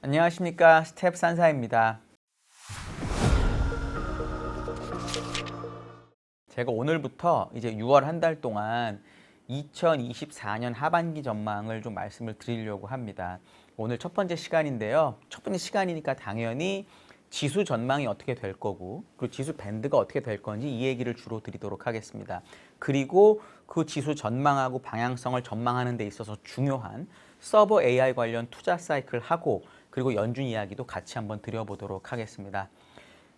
안녕하십니까, 스텝 산사입니다. 제가 오늘부터 이제 6월 한 달 동안 2024년 하반기 전망을 좀 말씀을 드리려고 합니다. 오늘 첫 번째 시간인데요. 첫 번째 시간이니까 당연히 지수 전망이 어떻게 될 거고, 그리고 지수 밴드가 어떻게 될 건지 이 얘기를 주로 드리도록 하겠습니다. 그리고 그 지수 전망하고 방향성을 전망하는 데 있어서 중요한 서버 AI 관련 투자 사이클 하고, 그리고 연준 이야기도 같이 한번 드려보도록 하겠습니다.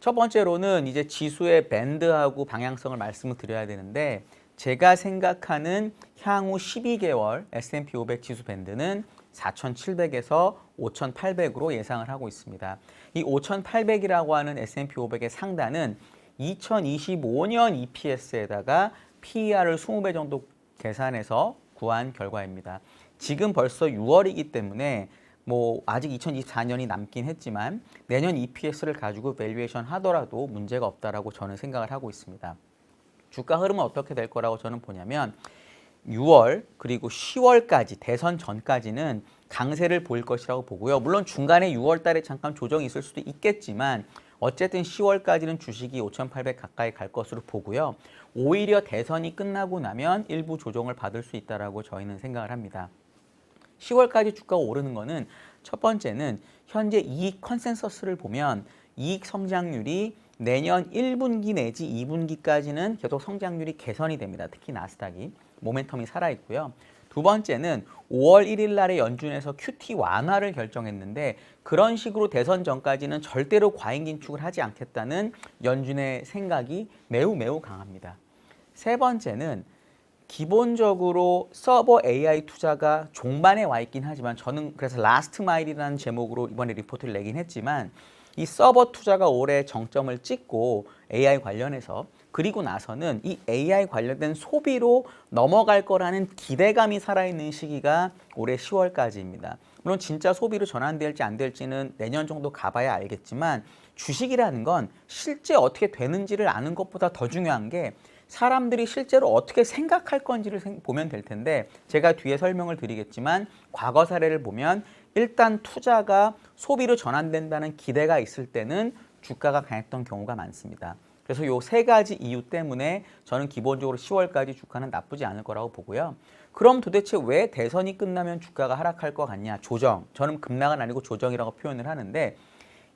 첫 번째로는 이제 지수의 밴드하고 방향성을 말씀을 드려야 되는데, 제가 생각하는 향후 12개월 S&P 500 지수 밴드는 4,700에서 5,800으로 예상을 하고 있습니다. 이 5,800이라고 하는 S&P 500의 상단은 2025년 EPS에다가 PER을 20배 정도 계산해서 구한 결과입니다. 지금 벌써 6월이기 때문에 아직 2024년이 남긴 했지만 내년 EPS를 가지고 밸류에이션 하더라도 문제가 없다라고 저는 생각을 하고 있습니다. 주가 흐름은 어떻게 될 거라고 저는 보냐면 6월 그리고 10월까지 대선 전까지는 강세를 보일 것이라고 보고요. 물론 중간에 6월 달에 잠깐 조정이 있을 수도 있겠지만 어쨌든 10월까지는 주식이 5,800 가까이 갈 것으로 보고요. 오히려 대선이 끝나고 나면 일부 조정을 받을 수 있다라고 저희는 생각을 합니다. 10월까지 주가가 오르는 거는 첫 번째는 현재 이익 컨센서스를 보면 이익 성장률이 내년 1분기 내지 2분기까지는 계속 성장률이 개선이 됩니다. 특히 나스닥이 모멘텀이 살아있고요. 두 번째는 5월 1일 날에 연준에서 QT 완화를 결정했는데 그런 식으로 대선 전까지는 절대로 과잉 긴축을 하지 않겠다는 연준의 생각이 매우 강합니다. 세 번째는 기본적으로 서버 AI 투자가 종반에 와 있긴 하지만 저는 그래서 라스트 마일이라는 제목으로 이번에 리포트를 내긴 했지만 이 서버 투자가 올해 정점을 찍고 AI 관련해서 그리고 나서는 이 AI 관련된 소비로 넘어갈 거라는 기대감이 살아있는 시기가 올해 10월까지입니다. 물론 진짜 소비로 전환될지 안 될지는 내년 정도 가봐야 알겠지만 주식이라는 건 실제 어떻게 되는지를 아는 것보다 더 중요한 게 사람들이 실제로 어떻게 생각할 건지를 보면 될 텐데 제가 뒤에 설명을 드리겠지만 과거 사례를 보면 일단 투자가 소비로 전환된다는 기대가 있을 때는 주가가 강했던 경우가 많습니다. 그래서 이 세 가지 이유 때문에 저는 기본적으로 10월까지 주가는 나쁘지 않을 거라고 보고요. 그럼 도대체 왜 대선이 끝나면 주가가 하락할 것 같냐? 조정. 저는 급락은 아니고 조정이라고 표현을 하는데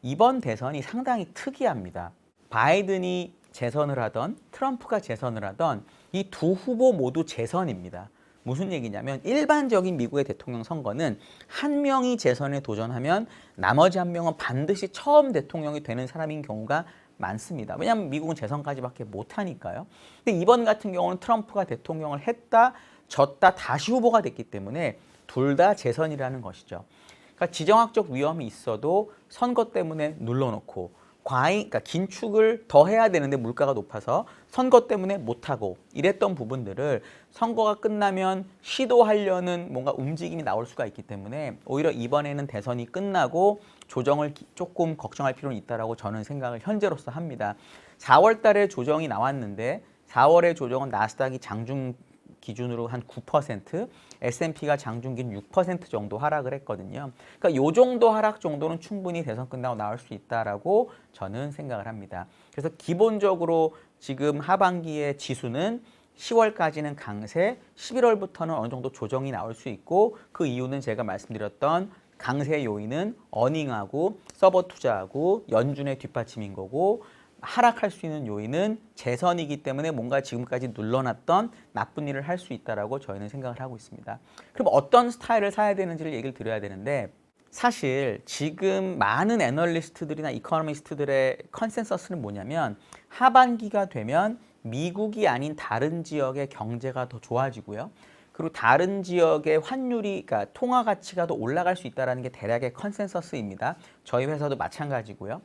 이번 대선이 상당히 특이합니다. 바이든이 재선을 하던 트럼프가 재선을 하던 이 두 후보 모두 재선입니다. 무슨 얘기냐면 일반적인 미국의 대통령 선거는 한 명이 재선에 도전하면 나머지 한 명은 반드시 처음 대통령이 되는 사람인 경우가 많습니다. 왜냐하면 미국은 재선까지밖에 못하니까요. 근데 이번 같은 경우는 트럼프가 대통령을 했다, 졌다, 다시 후보가 됐기 때문에 둘 다 재선이라는 것이죠. 그러니까 지정학적 위험이 있어도 선거 때문에 눌러놓고 그러니까 긴축을 더 해야 되는데 물가가 높아서 선거 때문에 못하고 이랬던 부분들을 선거가 끝나면 시도하려는 뭔가 움직임이 나올 수가 있기 때문에 오히려 이번에는 대선이 끝나고 조정을 조금 걱정할 필요는 있다라고 저는 생각을 현재로서 합니다. 4월 달에 조정이 나왔는데 4월의 조정은 나스닥이 장중 기준으로 한 9%, S&P가 장중 기준 6% 정도 하락을 했거든요. 그러니까 이 정도 하락 정도는 충분히 대선 끝나고 나올 수 있다라고 저는 생각을 합니다. 그래서 기본적으로 지금 하반기의 지수는 10월까지는 강세, 11월부터는 어느 정도 조정이 나올 수 있고 그 이유는 제가 말씀드렸던 강세 요인은 어닝하고 서버 투자하고 연준의 뒷받침인 거고 하락할 수 있는 요인은 재선이기 때문에 뭔가 지금까지 눌러놨던 나쁜 일을 할 수 있다라고 저희는 생각을 하고 있습니다. 그럼 어떤 스타일을 사야 되는지를 얘기를 드려야 되는데 사실 지금 많은 애널리스트들이나 이코노미스트들의 컨센서스는 뭐냐면 하반기가 되면 미국이 아닌 다른 지역의 경제가 더 좋아지고요. 그리고 다른 지역의 환율이, 그러니까 통화 가치가 더 올라갈 수 있다는 게 대략의 컨센서스입니다. 저희 회사도 마찬가지고요.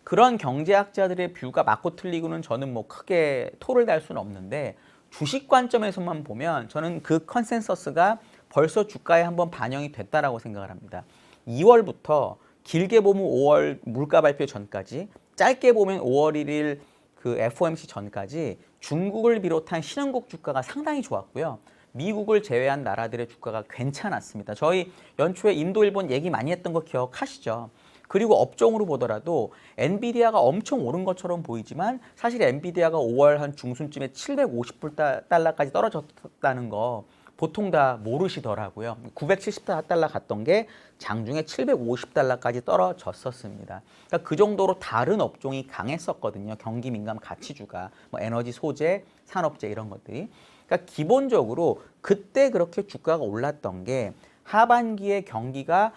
그런 경제학자들의 뷰가 맞고 틀리고는 저는 크게 토를 달 수는 없는데 주식 관점에서만 보면 저는 그 컨센서스가 벌써 주가에 한번 반영이 됐다라고 생각을 합니다. 2월부터 길게 보면 5월 물가 발표 전까지, 짧게 보면 5월 1일 그 FOMC 전까지 중국을 비롯한 신흥국 주가가 상당히 좋았고요. 미국을 제외한 나라들의 주가가 괜찮았습니다. 저희 연초에 인도, 일본 얘기 많이 했던 거 기억하시죠? 그리고 업종으로 보더라도 엔비디아가 엄청 오른 것처럼 보이지만 사실 엔비디아가 5월 한 중순쯤에 750달러까지 떨어졌다는 거 보통 다 모르시더라고요. 970달러 갔던 게 장중에 750달러까지 떨어졌었습니다. 그러니까 그 정도로 다른 업종이 강했었거든요. 경기 민감 가치주가, 뭐 에너지 소재, 산업재 이런 것들이. 그러니까 기본적으로 그때 그렇게 주가가 올랐던 게 하반기에 경기가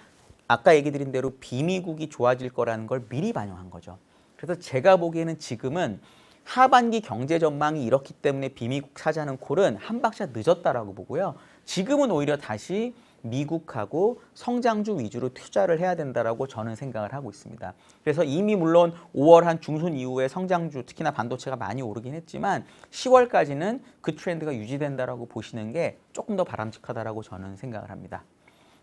아까 얘기 드린 대로 비미국이 좋아질 거라는 걸 미리 반영한 거죠. 그래서 제가 보기에는 지금은 하반기 경제 전망이 이렇기 때문에 비미국 사자는 콜은 한 박자 늦었다라고 보고요. 지금은 오히려 다시 미국하고 성장주 위주로 투자를 해야 된다라고 저는 생각을 하고 있습니다. 그래서 이미 물론 5월 한 중순 이후에 성장주 특히나 반도체가 많이 오르긴 했지만 10월까지는 그 트렌드가 유지된다라고 보시는 게 조금 더 바람직하다라고 저는 생각을 합니다.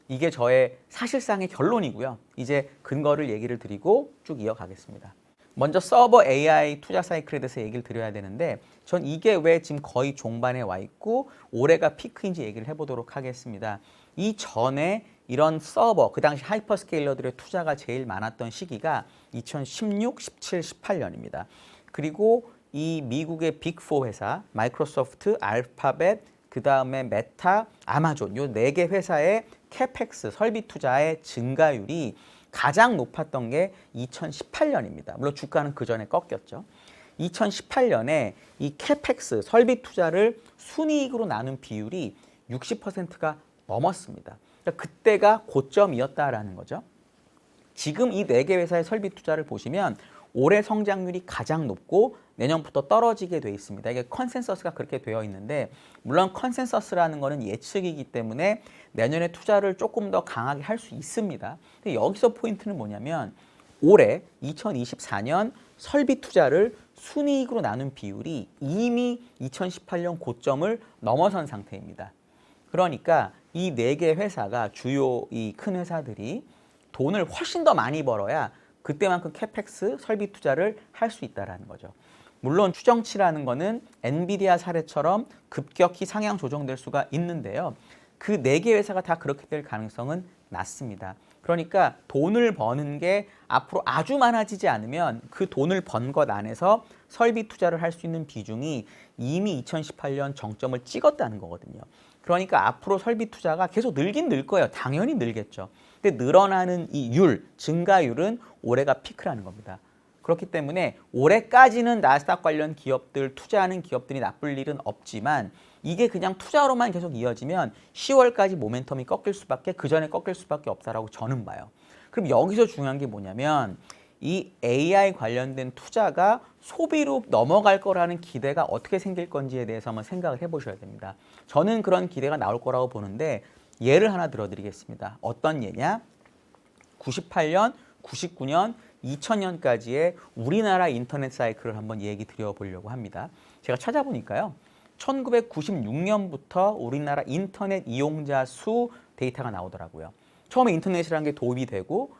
이게 저의 사실상의 결론이고요. 이제 근거를 얘기를 드리고 쭉 이어가겠습니다. 먼저 서버 AI 투자 사이클에 대해서 얘기를 드려야 되는데 전 이게 왜 지금 거의 종반에 와 있고 올해가 피크인지 얘기를 해보도록 하겠습니다. 이전에 이런 서버, 그 당시 하이퍼스케일러들의 투자가 제일 많았던 시기가 2016, 17, 18년입니다. 그리고 이 미국의 빅4 회사, 마이크로소프트, 알파벳, 그 다음에 메타, 아마존 요 4개 회사의 캐펙스, 설비 투자의 증가율이 가장 높았던 게 2018년입니다. 물론 주가는 그 전에 꺾였죠. 2018년에 이 캐펙스, 설비 투자를 순이익으로 나눈 비율이 60%가 넘었습니다. 그러니까 그때가 고점이었다라는 거죠. 지금 이 4개 회사의 설비 투자를 보시면 올해 성장률이 가장 높고 내년부터 떨어지게 돼 있습니다. 이게 컨센서스가 그렇게 되어 있는데 물론 컨센서스라는 거는 예측이기 때문에 내년에 투자를 조금 더 강하게 할 수 있습니다. 근데 여기서 포인트는 뭐냐면 올해 2024년 설비 투자를 순이익으로 나눈 비율이 이미 2018년 고점을 넘어선 상태입니다. 그러니까 이 4개 회사가 주요 이 큰 회사들이 돈을 훨씬 더 많이 벌어야 그때만큼 캐펙스 설비 투자를 할 수 있다는 거죠. 물론 추정치라는 거는 엔비디아 사례처럼 급격히 상향 조정될 수가 있는데요. 그 4개 회사가 다 그렇게 될 가능성은 낮습니다. 그러니까 돈을 버는 게 앞으로 아주 많아지지 않으면 그 돈을 번 것 안에서 설비 투자를 할 수 있는 비중이 이미 2018년 정점을 찍었다는 거거든요. 그러니까 앞으로 설비 투자가 계속 늘긴 늘 거예요. 당연히 늘겠죠. 근데 늘어나는 이 증가율은 올해가 피크라는 겁니다. 그렇기 때문에 올해까지는 나스닥 관련 기업들, 투자하는 기업들이 나쁠 일은 없지만 이게 그냥 투자로만 계속 이어지면 10월까지 모멘텀이 꺾일 수밖에, 그 전에 꺾일 수밖에 없다라고 저는 봐요. 그럼 여기서 중요한 게 뭐냐면 이 AI 관련된 투자가 소비로 넘어갈 거라는 기대가 어떻게 생길 건지에 대해서 한번 생각을 해보셔야 됩니다. 저는 그런 기대가 나올 거라고 보는데 예를 하나 들어드리겠습니다. 어떤 예냐? 98년, 99년, 2000년까지의 우리나라 인터넷 사이클을 한번 얘기 드려보려고 합니다. 제가 찾아보니까요. 1996년부터 우리나라 인터넷 이용자 수 데이터가 나오더라고요. 처음에 인터넷이라는 게 도입이 되고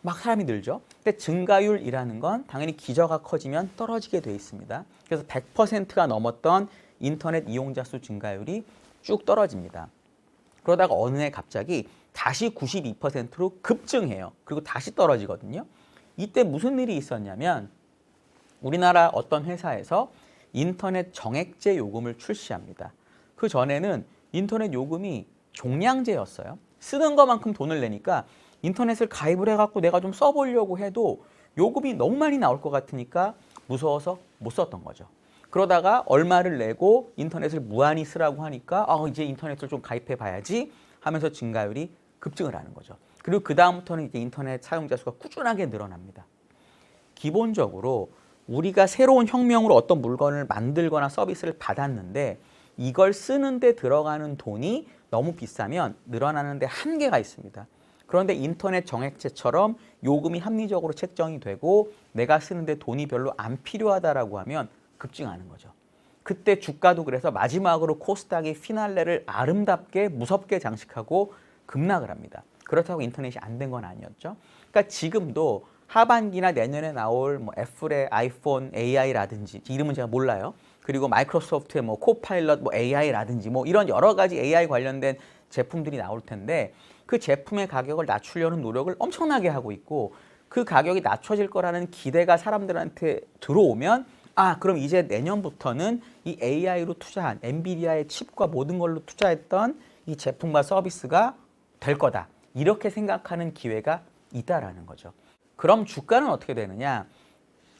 막 사람이 늘죠. 근데 증가율이라는 건 당연히 기저가 커지면 떨어지게 돼 있습니다. 그래서 100%가 넘었던 인터넷 이용자 수 증가율이 쭉 떨어집니다. 그러다가 어느 해 갑자기 다시 92%로 급증해요. 그리고 다시 떨어지거든요. 이때 무슨 일이 있었냐면 우리나라 어떤 회사에서 인터넷 정액제 요금을 출시합니다. 그 전에는 인터넷 요금이 종량제였어요. 쓰는 것만큼 돈을 내니까 인터넷을 가입을 해갖고 내가 좀 써보려고 해도 요금이 너무 많이 나올 것 같으니까 무서워서 못 썼던 거죠. 그러다가 얼마를 내고 인터넷을 무한히 쓰라고 하니까 이제 인터넷을 좀 가입해 봐야지 하면서 증가율이 급증을 하는 거죠. 그리고 그 다음부터는 이제 인터넷 사용자 수가 꾸준하게 늘어납니다. 기본적으로 우리가 새로운 혁명으로 어떤 물건을 만들거나 서비스를 받았는데 이걸 쓰는데 들어가는 돈이 너무 비싸면 늘어나는데 한계가 있습니다. 그런데 인터넷 정액제처럼 요금이 합리적으로 책정이 되고 내가 쓰는데 돈이 별로 안 필요하다라고 하면 급증하는 거죠. 그때 주가도 그래서 마지막으로 코스닥이 피날레를 아름답게 무섭게 장식하고 급락을 합니다. 그렇다고 인터넷이 안 된 건 아니었죠. 그러니까 지금도 하반기나 내년에 나올 애플의 아이폰 AI라든지 이름은 제가 몰라요. 그리고 마이크로소프트의 뭐 코파일럿, 뭐 AI라든지 뭐 이런 여러 가지 AI 관련된 제품들이 나올 텐데 그 제품의 가격을 낮추려는 노력을 엄청나게 하고 있고 그 가격이 낮춰질 거라는 기대가 사람들한테 들어오면 그럼 이제 내년부터는 이 AI로 투자한 엔비디아의 칩과 모든 걸로 투자했던 이 제품과 서비스가 될 거다. 이렇게 생각하는 기회가 있다라는 거죠. 그럼 주가는 어떻게 되느냐?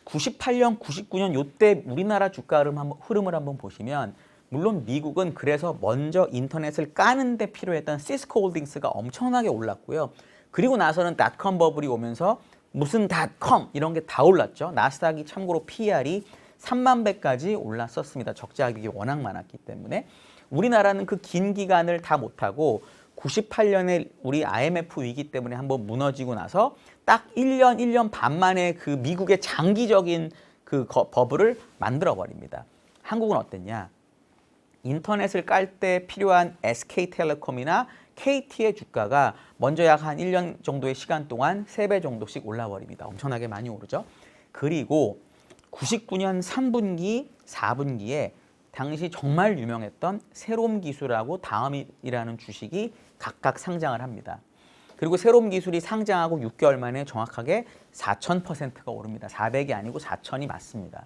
98년, 99년 요때 우리나라 주가 흐름을 한번 보시면 물론 미국은 그래서 먼저 인터넷을 까는 데 필요했던 시스코 홀딩스가 엄청나게 올랐고요. 그리고 나서는 닷컴 버블이 오면서 무슨 닷컴 이런 게 다 올랐죠. 나스닥이 참고로 PER이 3만 배까지 올랐었습니다. 적자액이 워낙 많았기 때문에. 우리나라는 그 긴 기간을 다 못하고 98년에 우리 IMF 위기 때문에 한번 무너지고 나서 딱 1년, 1년 반 만에 그 미국의 장기적인 그 버블을 만들어버립니다. 한국은 어땠냐? 인터넷을 깔 때 필요한 SK텔레콤이나 KT의 주가가 먼저 약 한 1년 정도의 시간 동안 3배 정도씩 올라버립니다. 엄청나게 많이 오르죠. 그리고 99년 3분기, 4분기에 당시 정말 유명했던 세롬기술하고 다음이라는 주식이 각각 상장을 합니다. 그리고 세롬기술이 상장하고 6개월 만에 정확하게 4000%가 오릅니다. 400이 아니고 4000이 맞습니다.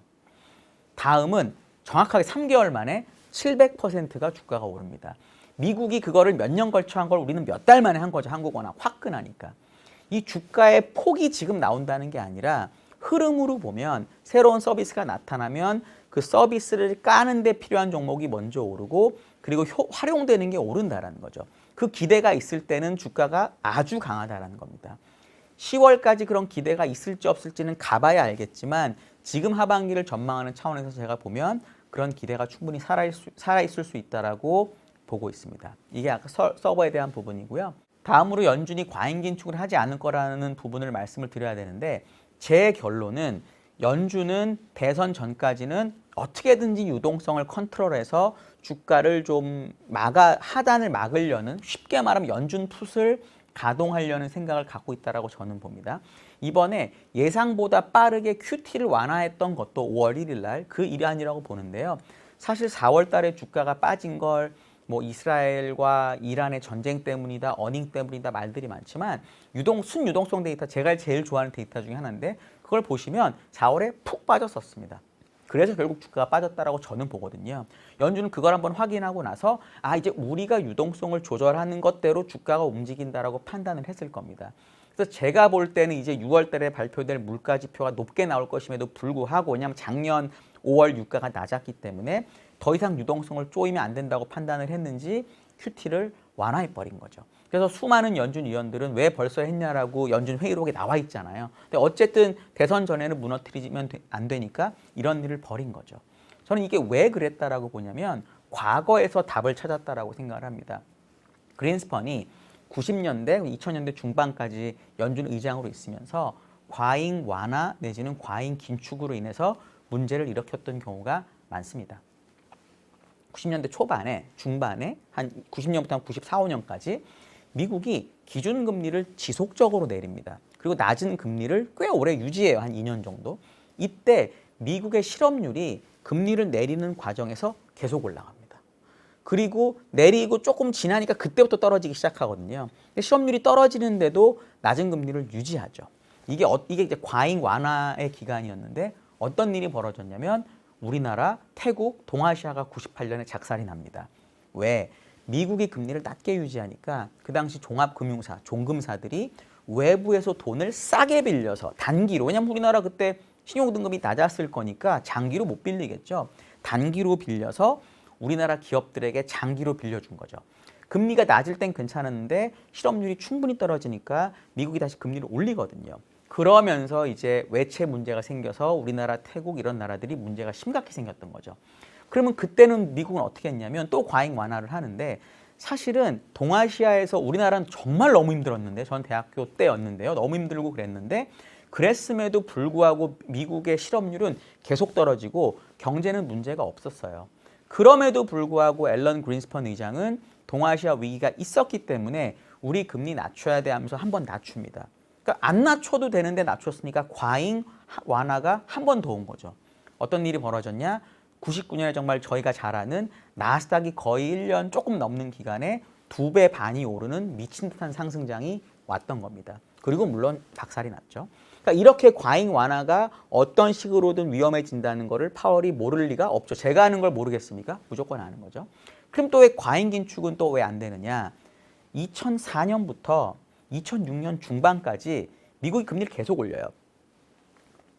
다음은 정확하게 3개월 만에 700%가 주가가 오릅니다. 미국이 그거를 몇 년 걸쳐 한 걸 우리는 몇 달 만에 한 거죠. 한국 워낙 화끈하니까. 이 주가의 폭이 지금 나온다는 게 아니라 흐름으로 보면 새로운 서비스가 나타나면 그 서비스를 까는 데 필요한 종목이 먼저 오르고 그리고 활용되는 게 오른다라는 거죠. 그 기대가 있을 때는 주가가 아주 강하다라는 겁니다. 10월까지 그런 기대가 있을지 없을지는 가봐야 알겠지만 지금 하반기를 전망하는 차원에서 제가 보면 그런 기대가 충분히 살아있을 수 있다라고 보고 있습니다. 이게 아까 서버에 대한 부분이고요. 다음으로 연준이 과잉 긴축을 하지 않을 거라는 부분을 말씀을 드려야 되는데 제 결론은 연준은 대선 전까지는 어떻게든지 유동성을 컨트롤해서 주가를 좀 하단을 막으려는 쉽게 말하면 연준 풋을 가동하려는 생각을 갖고 있다라고 저는 봅니다. 이번에 예상보다 빠르게 QT를 완화했던 것도 5월 1일 날 그 일환이라고 보는데요. 사실 4월 달에 주가가 빠진 걸 뭐 이스라엘과 이란의 전쟁 때문이다, 어닝 때문이다 말들이 많지만 순유동성 데이터 제가 제일 좋아하는 데이터 중에 하나인데 그걸 보시면 4월에 푹 빠졌었습니다. 그래서 결국 주가가 빠졌다라고 저는 보거든요. 연준은 그걸 한번 확인하고 나서 이제 우리가 유동성을 조절하는 것대로 주가가 움직인다라고 판단을 했을 겁니다. 그래서 제가 볼 때는 이제 6월 달에 발표될 물가 지표가 높게 나올 것임에도 불구하고 왜냐하면 작년 5월 유가가 낮았기 때문에 더 이상 유동성을 쪼이면 안 된다고 판단을 했는지 QT를 완화해버린 거죠. 그래서 수많은 연준 위원들은 왜 벌써 했냐라고 연준 회의록에 나와 있잖아요. 근데 어쨌든 대선 전에는 무너뜨리면 안 되니까 이런 일을 벌인 거죠. 저는 이게 왜 그랬다라고 보냐면 과거에서 답을 찾았다라고 생각을 합니다. 그린스펀이 90년대, 2000년대 중반까지 연준 의장으로 있으면서 과잉 완화 내지는 과잉 긴축으로 인해서 문제를 일으켰던 경우가 많습니다. 90년대 초반에, 중반에, 한 90년부터 한 94, 5년까지 미국이 기준금리를 지속적으로 내립니다. 그리고 낮은 금리를 꽤 오래 유지해요. 한 2년 정도. 이때 미국의 실업률이 금리를 내리는 과정에서 계속 올라갑니다. 그리고 내리고 조금 지나니까 그때부터 떨어지기 시작하거든요. 실업률이 떨어지는데도 낮은 금리를 유지하죠. 이게 이제 과잉 완화의 기간이었는데 어떤 일이 벌어졌냐면 우리나라, 태국, 동아시아가 98년에 작살이 납니다. 왜? 미국이 금리를 낮게 유지하니까 그 당시 종합금융사, 종금사들이 외부에서 돈을 싸게 빌려서 단기로, 왜냐면 우리나라 그때 신용등급이 낮았을 거니까 장기로 못 빌리겠죠. 단기로 빌려서 우리나라 기업들에게 장기로 빌려준 거죠. 금리가 낮을 땐 괜찮았는데 실업률이 충분히 떨어지니까 미국이 다시 금리를 올리거든요. 그러면서 이제 외채 문제가 생겨서 우리나라, 태국 이런 나라들이 문제가 심각히 생겼던 거죠. 그러면 그때는 미국은 어떻게 했냐면 또 과잉 완화를 하는데 사실은 동아시아에서 우리나라는 정말 너무 힘들었는데 전 대학교 때였는데요. 너무 힘들고 그랬음에도 불구하고 미국의 실업률은 계속 떨어지고 경제는 문제가 없었어요. 그럼에도 불구하고 앨런 그린스펀 의장은 동아시아 위기가 있었기 때문에 우리 금리 낮춰야 돼 하면서 한 번 낮춥니다. 그러니까 안 낮춰도 되는데 낮췄으니까 과잉 완화가 한 번 더 온 거죠. 어떤 일이 벌어졌냐? 99년에 정말 저희가 잘 아는 나스닥이 거의 1년 조금 넘는 기간에 2배 반이 오르는 미친 듯한 상승장이 왔던 겁니다. 그리고 물론 박살이 났죠. 그러니까 이렇게 과잉 완화가 어떤 식으로든 위험해진다는 거를 파월이 모를 리가 없죠. 제가 아는 걸 모르겠습니까? 무조건 아는 거죠. 그럼 또 왜 과잉 긴축은 또 왜 안 되느냐? 2004년부터 2006년 중반까지 미국이 금리를 계속 올려요.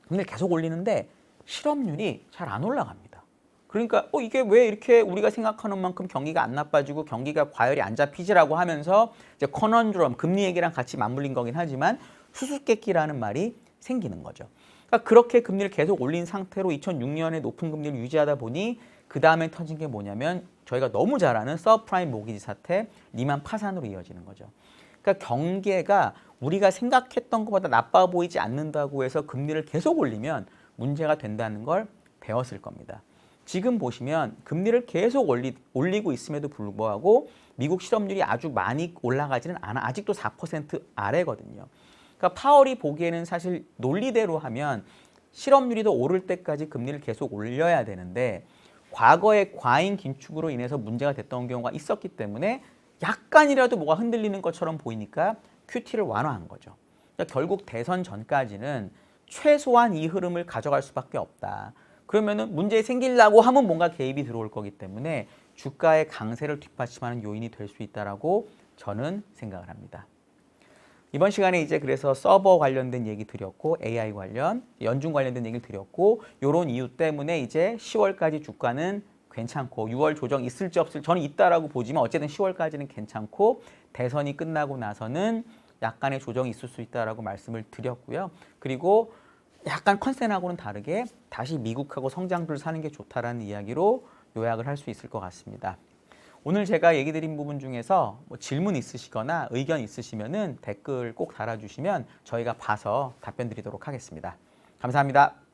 금리를 계속 올리는데 실업률이 잘 안 올라갑니다. 그러니까 이게 왜 이렇게 우리가 생각하는 만큼 경기가 안 나빠지고 경기가 과열이 안 잡히지라고 하면서 이제 커넌드럼 금리 얘기랑 같이 맞물린 거긴 하지만 수수께끼라는 말이 생기는 거죠. 그러니까 그렇게 금리를 계속 올린 상태로 2006년에 높은 금리를 유지하다 보니 그 다음에 터진 게 뭐냐면 저희가 너무 잘 아는 서프라임 모기지 사태, 리만 파산으로 이어지는 거죠. 그러니까 경계가 우리가 생각했던 것보다 나빠 보이지 않는다고 해서 금리를 계속 올리면 문제가 된다는 걸 배웠을 겁니다. 지금 보시면 금리를 계속 올리고 있음에도 불구하고 미국 실업률이 아주 많이 올라가지는 않아. 아직도 4% 아래거든요. 그러니까 파월이 보기에는 사실 논리대로 하면 실업률이 더 오를 때까지 금리를 계속 올려야 되는데 과거에 과잉 긴축으로 인해서 문제가 됐던 경우가 있었기 때문에 약간이라도 뭐가 흔들리는 것처럼 보이니까 QT를 완화한 거죠. 그러니까 결국 대선 전까지는 최소한 이 흐름을 가져갈 수밖에 없다. 그러면은 문제 생기려고 하면 뭔가 개입이 들어올 거기 때문에 주가의 강세를 뒷받침하는 요인이 될 수 있다라고 저는 생각을 합니다. 이번 시간에 이제 그래서 서버 관련된 얘기 드렸고 AI 관련, 연중 관련된 얘기를 드렸고 이런 이유 때문에 이제 10월까지 주가는 괜찮고 6월 조정 있을지 없을지 저는 있다라고 보지만 어쨌든 10월까지는 괜찮고 대선이 끝나고 나서는 약간의 조정이 있을 수 있다라고 말씀을 드렸고요. 그리고 약간 컨센하고는 다르게 다시 미국하고 성장주를 사는 게 좋다라는 이야기로 요약을 할 수 있을 것 같습니다. 오늘 제가 얘기 드린 부분 중에서 질문 있으시거나 의견 있으시면은 댓글 꼭 달아주시면 저희가 봐서 답변 드리도록 하겠습니다. 감사합니다.